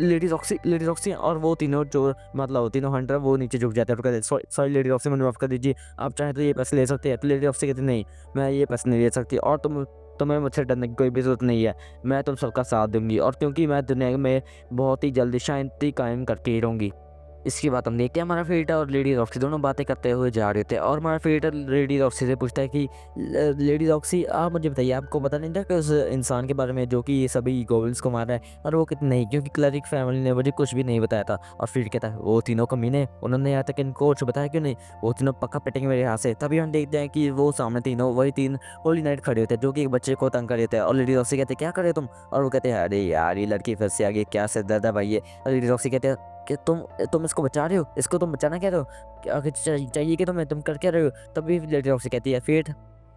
लेडी रॉक्सी। और वो तीनों जो मतलब तीनों हंटर वो नीचे झुक जाते हैं और कहते हैं सॉरी लेडी रॉक्सी मुझे माफ कर दीजिए, आप चाहें तो ये पैसे ले सकते हैं। तो लेडी रॉक्सी कहती नहीं मैं ये पैसे नहीं ले सकती और तुम्हें मुझसे डरने की कोई भी ज़रूरत नहीं है, मैं तुम सबका साथ दूंगी और क्योंकि मैं दुनिया में बहुत ही जल्दी शांति कायम करके ही रहूँगी। इसके बाद हम देखते हैं हमारा फेटा और लेडी रॉक्सी दोनों बातें करते हुए जा रहे थे और हमारा फेटा लेडी रॉक्सी से पूछता है कि लेडी रॉक्सी आप मुझे बताइए आपको पता नहीं था कि उस इंसान के बारे में जो कि ये सभी गोब्लिन्स को मार रहा है। और वो कहते नहीं क्योंकि क्लरिक फैमिली ने मुझे कुछ भी नहीं बताया था। और फिर कहता है वो तीनों कमीने उन्होंने यहाँ तक इनको कुछ बताया क्यों नहीं, वो तीनों पक्का पिटेंगे मेरे यहाँ से। तभी हम देखते हैं कि वो सामने तीनों वही 3 होली नाइट खड़े होते हैं जो कि एक बच्चे को तंग कर देते हैं। और लेडी रॉक्सी कहते क्या करे तुम, और वो कहते हैं अरे यार ये लड़की फिर से आ गई क्या सिर दर्द है भाई ये। और लेडी रॉक्सी कहते हैं कि तुम इसको बचा रहे हो, इसको तुम बचाना क्या रहे हो, क्या चाहिए कि तुम कर क्या रहे हो। तभी लेडी रॉक्सी कहती है फेट।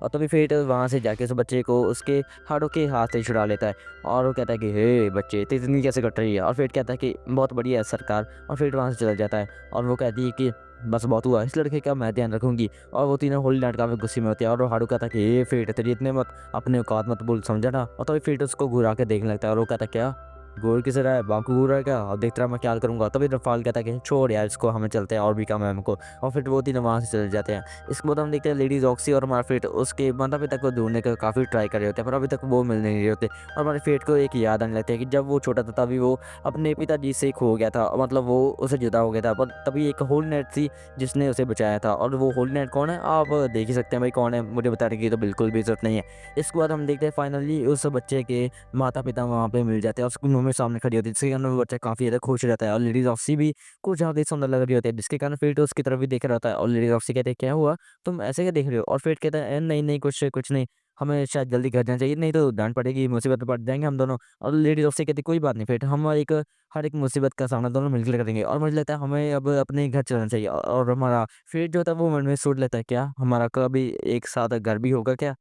और तभी फेट वहाँ से जाके उस बच्चे को उसके हाथों के हाथ से छुड़ा लेता है और वो कहता है कि हे बच्चे इतनी कैसे कट रही है। और फेट कहता है कि बहुत बढ़िया है सरकार। और फेट वहाँ से चला जाता है और वो कहती है कि बस बहुत हुआ इस लड़के का मैं ध्यान रखूंगी। और वो तीनों होली नाइट में गुस्से में होते हैं और वो हारू कहता है कि ये फेट तेरी इतने मत अपने औकात मत भूल समझा ना। और तभी फेट उसको घुरा के देखने लगता है और वो कहता है क्या गोल किस रहा है बाकू घूर रहा है क्या, अब देखता रहा मैं क्या करूँगा। तभी रफाल कहता है कि छोड़ यार इसको हमें चलते हैं और भी काम है हमको। और फिर वो तीनों वहाँ से चले जाते हैं। इसके बाद हम देखते हैं लेडी रॉक्सी और हमारा फेट उसके माता पिता को ढूंढने का काफ़ी ट्राई कर रहे होते हैं पर अभी तक वो मिल नहीं रहे होते। और हमारे फेट को एक याद आने लगती है कि जब वो छोटा था तभी वो अपने पिताजी से खो गया था, मतलब वो उसे जुदा हो गया था। पर तभी एक होली नाइट थी जिसने उसे बचाया था और वो होली नाइट कौन है आप देख ही सकते हैं भाई कौन है, मुझे बताने की तो बिल्कुल भी जरूरत नहीं है। इसके बाद हम देखते हैं फाइनली उस बच्चे के माता पिता वहाँ पे मिल जाते हैं और उसकी मम्मी सामने खड़ी होती है जिसके कारण वो बच्चा काफ़ी ज़्यादा खुश हो जाता है। और लेडी रॉक्सी भी कुछ ज़्यादा सुंदर लग रही होती है जिसके कारण फेट उसकी तरफ भी देख रहा होता है। और लेडी रॉक्सी कहते हैं क्या हुआ तुम ऐसे क्या देख रहे हो। और फेट कहता है नहीं नहीं कुछ कुछ नहीं, हमें शायद जल्दी घर जाना चाहिए नहीं तो डांट पड़ेगी मुसीबत में पड़ जाएंगे हम दोनों। और लेडी रॉक्सी कहती कोई बात नहीं फेट हम हर एक मुसीबत का सामना दोनों मिलकर करेंगे। और मुझे लगता है हमें अब अपने घर चलना चाहिए। और हमारा फेट जो होता है वो मन में सोच लेता है क्या हमारा कभी एक साथ घर भी होगा क्या।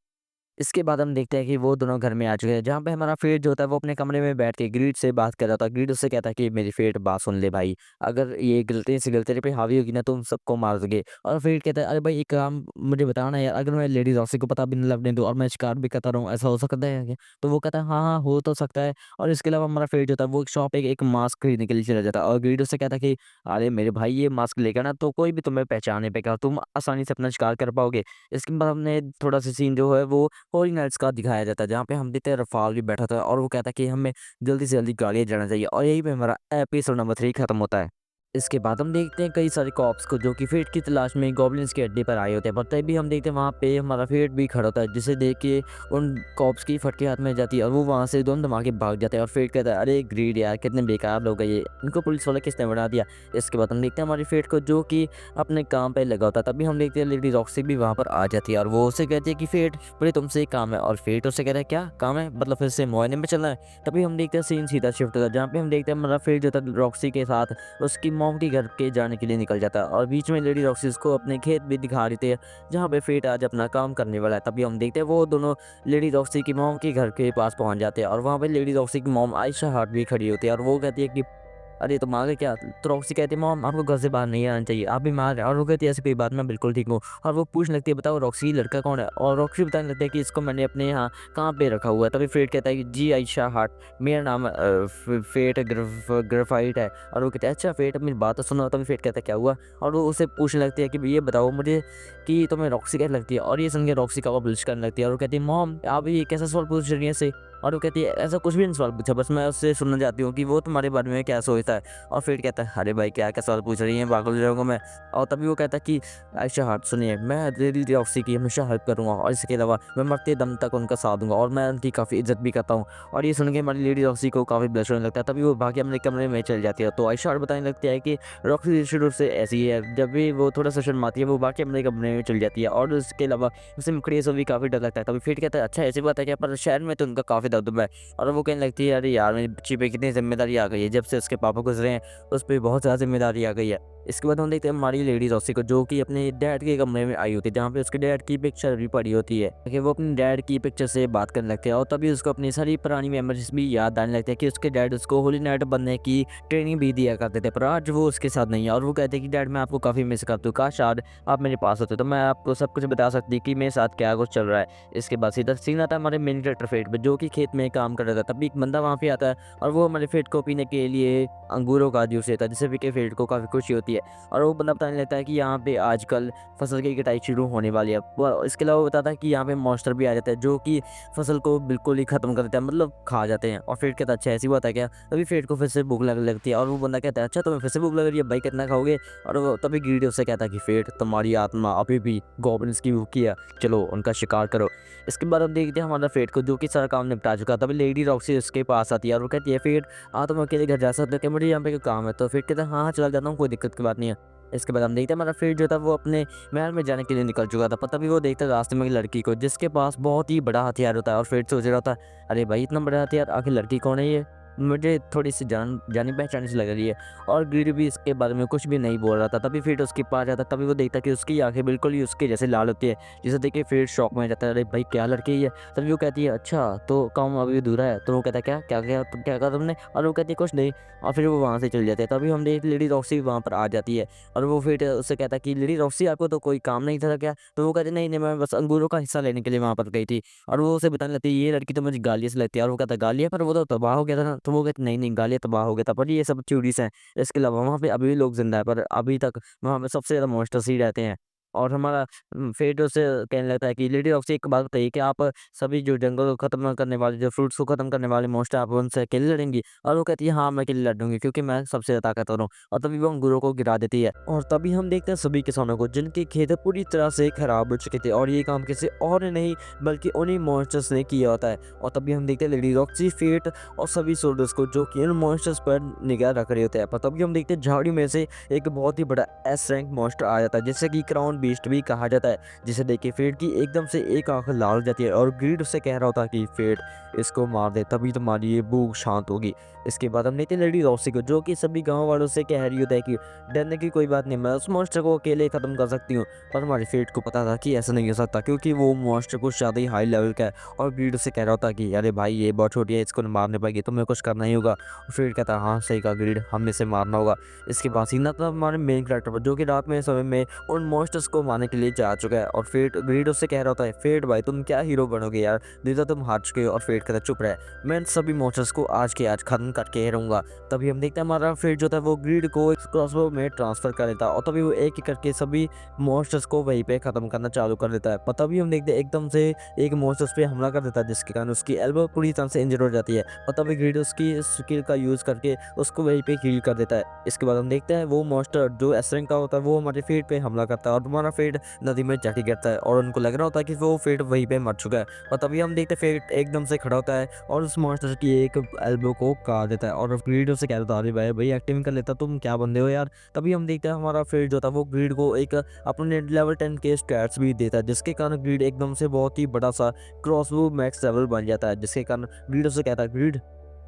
इसके बाद हम देखते हैं कि वो दोनों घर में आ चुके हैं जहाँ पे हमारा फेट जो होता है वो अपने कमरे में बैठ के ग्रीड से बात कर रहा था। ग्रीड उससे कहता है कि मेरी फेट बात सुन ले भाई, अगर ये गलती से गलती तेरे पे हावी होगी ना तुम सबको मार दोगे। और फेट कहता है अरे भाई एक काम मुझे बताना यार, अगर मैं लेडी रॉक्सी को पता भी नहीं लगने दूँ और मैं शिकार भी करता रहूँ ऐसा हो सकता है क्या? तो वो कहता है हाँ हाँ हो तो सकता है। और इसके अलावा हमारा फेट जो था वो एक शॉप एक मास्क खरीदने के लिए चला जाता है और ग्रीड उससे कहता है कि अरे मेरे भाई ये मास्क लेकर ना तो कोई भी तुम्हें पहचान नहीं पाएगा, तुम आसानी से अपना शिकार कर पाओगे। इसके बाद हमने थोड़ा सा सीन जो है वो होली नाइट्स का दिखाया जाता है जहाँ पे हम देखते हैं रफ़ाल भी बैठा था और वो कहता है कि हमें जल्दी से जल्दी गाड़ियाँ जाना चाहिए। और यहीं पे हमारा एपिसोड नंबर 3 खत्म होता है। इसके बाद हम देखते हैं कई सारे कॉप्स को जो कि फेट की तलाश में गॉब्लिन्स के अड्डे पर आए होते हैं। पर तभी हम देखते हैं वहाँ पे हमारा फेट भी खड़ा होता है जिसे देख के उन कॉप्स की फटके हाथ में जाती है और वो वहाँ से दोनों धमाके भाग जाते हैं। और फेट कहता है अरे ग्रीड यार कितने बेकार लोग हैं ये, इनको पुलिस वाला किसने बना दिया। इसके बाद हम देखते हैं हमारी फेट को जो कि अपने काम पे लगा होता है। तभी हम देखते हैं लेडी रॉक्सी भी वहाँ पर आ जाती है और वो उसे कहती है कि फेट बड़े तुमसे एक काम है। और फेट उससे कहता है क्या काम है, मतलब फिर से मुआयने में चलना है। तभी हम देखते हैं सीन सीधा शिफ्ट होता है जहाँ पे हम देखते हैं हमारा फेट जो था रॉक्सी के साथ उसकी मॉम के घर के जाने के लिए निकल जाता है। और बीच में लेडी रॉक्सी उसको अपने खेत भी दिखा रही थी जहाँ पे फेट आज अपना काम करने वाला है। तभी हम देखते हैं वो दोनों लेडी रॉक्सी की मॉम के घर के पास पहुंच जाते हैं और वहाँ पे लेडी रॉक्सी की मॉम आयशा हार्ट भी खड़ी होती है और वो कहती है कि अरे तुम आ गए क्या। तो रॉक्सी कहती है मॉम आपको घर से बाहर नहीं आना चाहिए, आप बीमार हैं। और वो कहती है ऐसी कोई बात मैं बिल्कुल ठीक हूँ। और वो पूछने लगती है बताओ रॉक्सी लड़का कौन है। और रॉक्सी बताने लगता है कि इसको मैंने अपने यहाँ कहाँ पे रखा हुआ है। तभी फेट कहता है कि जी आयशा हार्ट मेरा नाम फेट ग्रेफाइट है। और वो कहते हैं अच्छा फेट अपनी बात तो सुनो। तभी फेट कहता है क्या हुआ। और वो उसे पूछने लगती है कि ये बताओ मुझे कि तुम्हें रॉक्सी कैसे लगती है। और ये सुन के रॉक्सी का वो ब्लिश करने लगती है और वो कहती है मॉम आप ये कैसा सवाल पूछ रही है से। और वो कहती है ऐसा कुछ भी नहीं सवाल पूछा, बस मैं उससे सुनना चाहती हूँ कि वो तुम्हारे बारे में क्या सोचता है। और फिर कहता है अरे भाई क्या क्या सवाल पूछ रही हैं पागल हो जाऊँगा मैं। और तभी वो कहता है कि आयशा हार्ट सुनिए मैं लेडी रॉक्सी की हमेशा हेल्प करूँगा और इसके अलावा मैं मरते दम तक उनका साथ दूंगा और मैं उनकी काफ़ी इज्जत भी करता हूँ। और ये सुन के हमारी लेडी रॉक्सी को काफ़ी ब्लश होने लगता है। तभी वो भाग्य अपने कमरे में चल जाती है। तो आयशा हार्ट बताने लगती है कि रॉक्सी शुरू से ऐसी है, जब भी वो थोड़ा सा शर्माती है वो भाग्य अपने कमरे में चल जाती है। और उसके अलावा उसे मुखड़िया से भी काफ़ी डर लगता है। तभी फिर कहता है अच्छा ऐसी बात है क्या, पर शहर में तो उनका काफ़ी दबदबा है। और वो कहने लगती है अरे यार मेरी बच्ची पे कितनी जिम्मेदारी आ गई है, जब से उसके पापा गुजरे हैं उस पर बहुत ज़्यादा जिम्मेदारी आ गई है। इसके बाद हम देखते हैं हमारी लेडी रॉसी को, जो कि अपने डैड के कमरे में आई होती है, जहाँ पे उसके डैड की पिक्चर भी पड़ी होती है कि वो अपने डैड की पिक्चर से बात करने लगते हैं। और तभी उसको अपनी सारी पुरानी मेमोरीज भी याद आने लगती है कि उसके डैड उसको होली नाइट बनने की ट्रेनिंग भी दिया करते थे, पर आज वो उसके साथ नहीं है। और वो कहते हैं कि डैड मैं आपको काफ़ी मिस करता हूँ, काश आज आप मेरे पास होते तो मैं आपको सब कुछ बता सकती कि मेरे साथ क्या कुछ चल रहा है। इसके बाद सीधा सीन आता है हमारे मेन कैरेक्टर फेट पे, जो कि खेत में काम कर रहा था। तभी एक बंदा वहाँ पे आता है और वो हमारे फेट को पीने के लिए अंगूरों का जूस देता है, जिससे पी के फेट को काफ़ी खुशी होती है। और वो बंदा बताने लगता है कि यहाँ पे आजकल फसल की कटाई शुरू होने वाली है। वो इसके अलावा वो बताता है कि यहाँ पे मॉन्स्टर भी आ जाता है, जो कि फसल को बिल्कुल ही ख़त्म कर देता है, मतलब खा जाते हैं। और फेट कहता है अच्छा ऐसी बात है क्या? तभी फेट को फिर से भूख लगने लगती है और वो बंदा कहता है अच्छा तुम्हें फिर से भूख लग रही है भाई, कितना खाओगे? और वो तभी ग्रीडी उससे कहता है कि फेट तुम्हारी आत्मा अभी भी गॉब्लिन्स की भूखी है, चलो उनका शिकार करो। इसके बाद हम देखते हैं हमारा फेट को, जो कि सारा काम निपटा चुका है। तभी लेडी रॉक्सी उसके पास आती है और वो कहती है फेट तुम अकेले घर जा सकते हो क्या? मुझे यहाँ पे कोई काम है। तो फेट कहता है हाँ हाँ चला जाता हूँ, कोई दिक्कत की बात नहीं है। इसके बाद हम देखते हैं हमारा फेट जो था वो अपने महल में जाने के लिए निकल चुका था, पर तभी वो देखता है रास्ते में एक लड़की को, जिसके पास बहुत ही बड़ा हथियार होता है। और फेट सोच रहा होता है अरे भाई इतना बड़ा हथियार, आखिर लड़की कौन है ये? मुझे थोड़ी सी जानी पहचानी सी लग रही है। और ग्रीडी भी इसके बारे में कुछ भी नहीं बोल रहा था। तभी फेट उसके पास जाता है, तभी वो देखता है कि उसकी आंखें बिल्कुल ही उसके जैसे लाल होती है, जिसे देख के फेट शॉक में आ जाता है, अरे भाई क्या लड़की है ये? तभी वो कहती है अच्छा तो काम अभी अधूरा है। तो वो कहता है क्या क्या क्या क्या कहा तुमने? और वो कहती है कुछ नहीं। और फिर वो वहाँ से चल जाते हैं। तभी हम देख लेडी रॉक्सी वहाँ पर आ जाती है और वो फिर उससे कहता है कि लेडी रॉक्सी आपको तो कोई काम नहीं था क्या? तो वो कहती नहीं नहीं, मैं बस अंगूरों का हिस्सा लेने के लिए वहाँ पर गई थी। और वो उसे बताने लगती है ये लड़की तो मुझे गालिया से लगती है। और वो कहता है गालिया? पर वो तो तबाह हो गया था ना। तो वो कहती नहीं नहीं, गालिया तबाह हो गया था, पर ये सब चूड़ीस हैं। इसके अलावा वहाँ पे अभी भी लोग जिंदा है, पर अभी तक वहाँ पे सबसे ज़्यादा मॉन्स्टर्स ही रहते हैं। और हमारा फेट उससे कहने लगता है कि लेडी रॉक्सी एक बात बताइए कि आप सभी जो जंगल को खत्म करने वाले, जो फ्रूट्स को खत्म करने वाले मॉन्स्टर, आप उनसे अकेले लड़ेंगी? और वो कहती है हाँ मैं अकेले लड़ूंगी, क्योंकि मैं सबसे ज़्यादा ताकतवर हूँ। और तभी वो अंगूरों को गिरा देती है। और तभी हम देखते हैं सभी किसानों को, जिनके खेत पूरी तरह से खराब हो चुके थे, और ये काम किसी और ने नहीं बल्कि उन्हीं मॉन्स्टर्स ने किया होता है। और तभी हम देखते हैं लेडी रॉक्सी, फेट और सभी सोल्जर्स को, जो कि इन मॉन्स्टर्स पर निगाह रख रहे होते हैं। पर तभी हम देखते हैं झाड़ी में से एक बहुत ही बड़ा एस रैंक मॉन्स्टर आ जाता है, जिसे कि क्राउन बीस्ट भी कहा जाता है। जिसे देख के फेट की एकदम से एक आंख लाल हो जाती है और ग्रीड उससे कह रहा होता है कि फेट इसको मार दे, तभी तुम्हारी ये भूख शांत होगी। इसके बाद हम देखते हैं लेडी रॉक्सी को, जो कि सभी गांव वालों से कह रही होता है कि डरने की कोई बात नहीं, मैं उस मॉन्स्टर को अकेले खत्म कर सकती हूँ। पर हमारे फेट को पता था कि ऐसा नहीं हो सकता, क्योंकि वो मॉन्स्टर कुछ ज़्यादा ही हाई लेवल का है। और ग्रीड उससे कह रहा होता है कि अरे भाई ये बहुत छोटी है, इसको मारने पाएगी, तुम्हें कुछ करना ही होगा। और फेट कहता है हाँ सही कहा ग्रीड, हमें इसे मारना होगा। इसके बाद सीना था हमारे मेन कैरेक्टर पर, जो कि रात में समय में उन मॉन्स्टर्स को मारने के लिए जा चुका है। और फेट ग्रीड उससे कह रहा होता है फेट भाई तुम क्या हीरो बनोगे यार, नहीं तुम हार चुके हो। और फेट कहता है चुप रहे, मैं इन सभी मॉन्स्टर्स को आज के आज खत्म करके ही रहूंगा। तभी हम देखते हैं हमारा फेट जो था वो ग्रीड को एक क्रॉसबो में ट्रांसफर कर देता है, और तभी वो एक एक करके सभी मॉन्स्टर्स को वहीं पे खत्म करना चालू कर देता है। पर तभी हम देखते हैं एकदम से एक मॉन्स्टर्स पे हमला कर देता है, जिसके कारण उसकी एल्बो पूरी तरह से इंजर हो जाती है। और तभी ग्रीड उसकी स्किल का यूज करके उसको वहीं पे हील कर देता है। इसके बाद हम देखते हैं वो मॉन्स्टर जो एस रैंक का होता है वो हमारे फेट पे हमला करता है, और हमारा फेट नदी में जाके गिरता है, और उनको लग रहा होता है कि वो फेट वहीं पे मर चुका है। और तभी हम देखते हैं फेट एकदम से खड़ा होता है और उस मॉन्स्टर की एक एल्बो को काट देता है। और ग्रीड से कहता था अरे भाई भाई एक्टिंग कर लेता, तुम क्या बंदे हो यार। तभी हम देखते हैं हमारा फेट जो था वो ग्रीड को एक अपने लेवल 10 के स्टैट्स भी देता है, जिसके कारण ग्रीड एकदम से बहुत ही बड़ा सा क्रॉसबो मैक्स लेवल बन जाता है, जिसके कारण ग्रीड से कहता है ग्रीड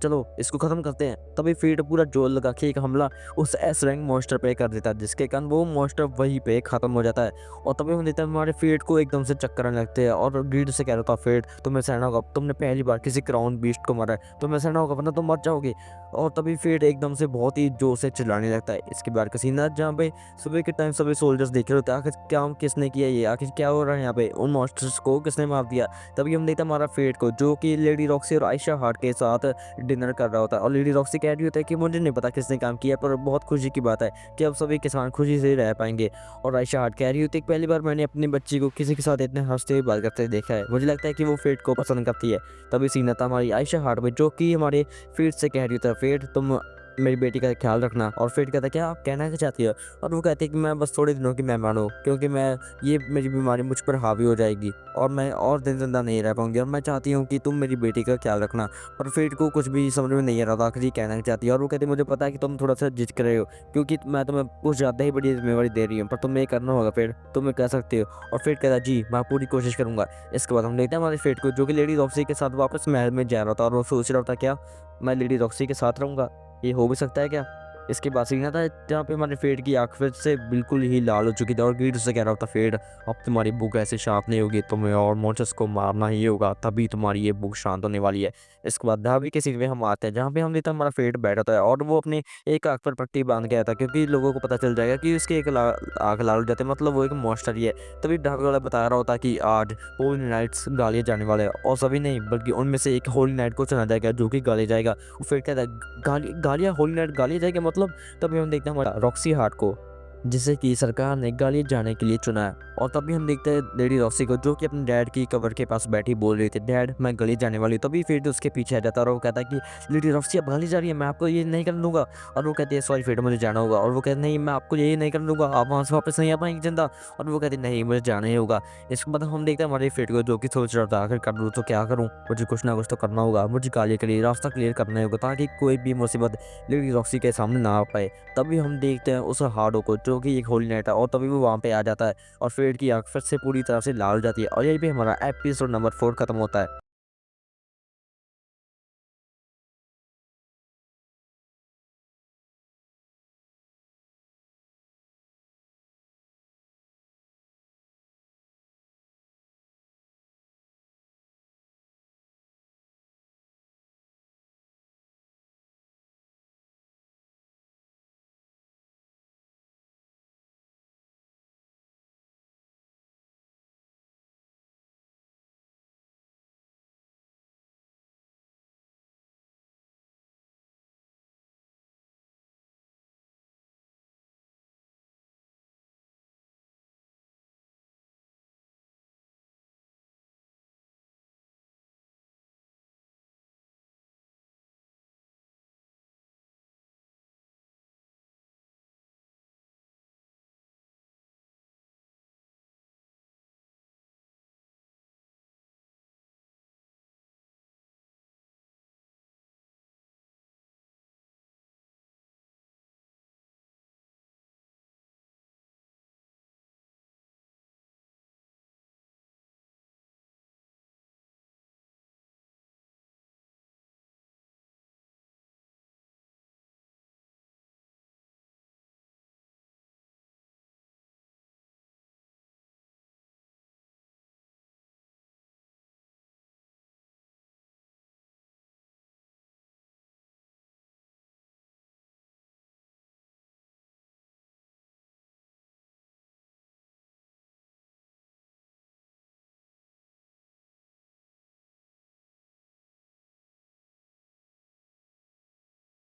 चलो इसको खत्म करते हैं। तभी फेट पूरा जोर लगा के एक हमला उस एस रैंक मॉन्स्टर पे कर देता है, जिसके कारण वो मॉन्स्टर वहीं पे खत्म हो जाता है। और तभी हम देखते हैं हमारे फेट को एकदम से चक्कर आने लगते हैं, और ग्रीड से कह रहा था फेट तुम्हें सहना होगा, तुमने पहली बार किसी क्राउन बीस्ट को मारा है, तुम्हें सहना होगा वरना तुम मर जाओगे। और तभी फेट एकदम से बहुत ही जोर से चिल्लाने लगता है। इसके बाद का सीन है जहाँ पे सुबह के टाइम सभी सोल्जर्स देख रहे होते हैं आखिर क्या किसने किया, ये आखिर क्या हो रहा है यहाँ पे, उन मॉन्स्टर्स को किसने मार दिया। तभी हम देखते हैं हमारा फेट को, जो कि लेडी रॉक्सी और आयशा हार्ट के साथ डिनर कर रहा होता है। और लेडी रॉक्सी कह रही होता है कि मुझे नहीं पता किसने काम किया, पर बहुत खुशी की बात है कि अब सभी किसान खुशी से रह पाएंगे। और आयशा हार्ट कह रही होती है कि पहली बार मैंने अपनी बच्ची को किसी के साथ इतने हंसते हुए बात करते देखा है, मुझे लगता है कि वो फेट को पसंद करती है। तभी सीन था हमारी आयशा हार्ट में, जो कि हमारे फेट से कह रही होता है फेट तुम मेरी बेटी का ख्याल रखना। और फेट कहता है क्या आप कहना क्या चाहती हो। और वो कहती है कि मैं बस थोड़े दिनों की मेहमान हूँ, क्योंकि मैं ये मेरी बीमारी मुझ पर हावी हो जाएगी और मैं और दिन जिंदा नहीं रह पाऊंगी, और मैं चाहती हूँ कि तुम मेरी बेटी का ख्याल रखना। और फेट को कुछ भी समझ में नहीं आ रहा था आखिर कहना चाहती है। और वो कहती है मुझे पता है कि तुम थोड़ा सा झिझक रहे हो, क्योंकि मैं तुम्हें कुछ ज़्यादा ही बड़ी जिम्मेवारी दे रही हूँ, पर तुम्हें ये करना होगा फेट, तुम ये कह सकते हो। और फेट कहता है जी मैं पूरी कोशिश करूँगा। इसके बाद हम देखते हैं हमारे फेट को, जो कि लेडी रॉक्सी के साथ वापस महल में जा रहा था, और वो सोच रहा था क्या मैं लेडी रॉक्सी के साथ रहूँगा, ये हो भी सकता है क्या। इसके बाद सीन आता है जहाँ पे हमारे फेड की आँख फिर से बिल्कुल ही लाल हो चुकी थी और ग्रीड उससे कह रहा होता, फेड अब तुम्हारी भूख ऐसे शांत नहीं होगी, तुम्हें और मोचस को मारना ही होगा, तभी तुम्हारी ये भूख शांत होने वाली है। इसके बाद ढाबे के सीन में हम आते हैं जहाँ पे हम देखते हैं हमारा फेड बैठा होता है और वो अपने एक आँख पर पट्टी बांध के आया था, क्योंकि लोगों को पता चल जाएगा कि उसके एक आँख लाल हो जाते हैं, मतलब वो एक मॉन्स्टर ही है। तभी ढाबे वाला बता रहा होता कि आज होली नाइट्स गालियाँ जाने वाले हैं, और सभी नहीं बल्कि उनमें से एक होली नाइट को चुना जाएगा जो कि गाले जाएगा। वो फिर कहता है गालियाँ होली नाइट गाली जाएगा मतलब। तभी हम देखते हैं हमारा रॉक्सी हार्ट को, जिसे कि सरकार ने गालिब जाने के लिए चुना है। और तभी हम देखते हैं लेडी रॉक्सी को जो कि अपने डैड की कब्र के पास बैठी बोल रही थी, डैड मैं गली जाने वाली हूँ। तभी फिर उसके पीछे आ जाता है और वो कहता है कि लेडी रॉक्सी अब गली जा रही है, मैं आपको ये नहीं करने दूंगा। और वो कहती है सॉरी फिर मुझे जाना होगा, और वो कहते नहीं मैं आपको ये नहीं करने दूंगा, आप वहाँ से वापस नहीं आ पाएंगे जिंदा। और वो कहती नहीं मुझे जाना ही होगा। इसके बाद हम देखते हैं हमारे फिट को जो कि सोच रहा था आखिर कर लूँ तो क्या करूँ, मुझे कुछ ना कुछ तो करना होगा, मुझे गाली के लिए रास्ता क्लियर करना होगा ताकि कोई भी मुसीबत लेडी रॉक्सी के सामने ना आ पाए। तभी हम देखते हैं उस हार्डो को जो कि एक होली नाइट है, और तभी वो वहाँ पे आ जाता है और फेड की आँख फिर से पूरी तरह से लाल हो जाती है, और यहीं पे हमारा एपिसोड नंबर 4 खत्म होता है।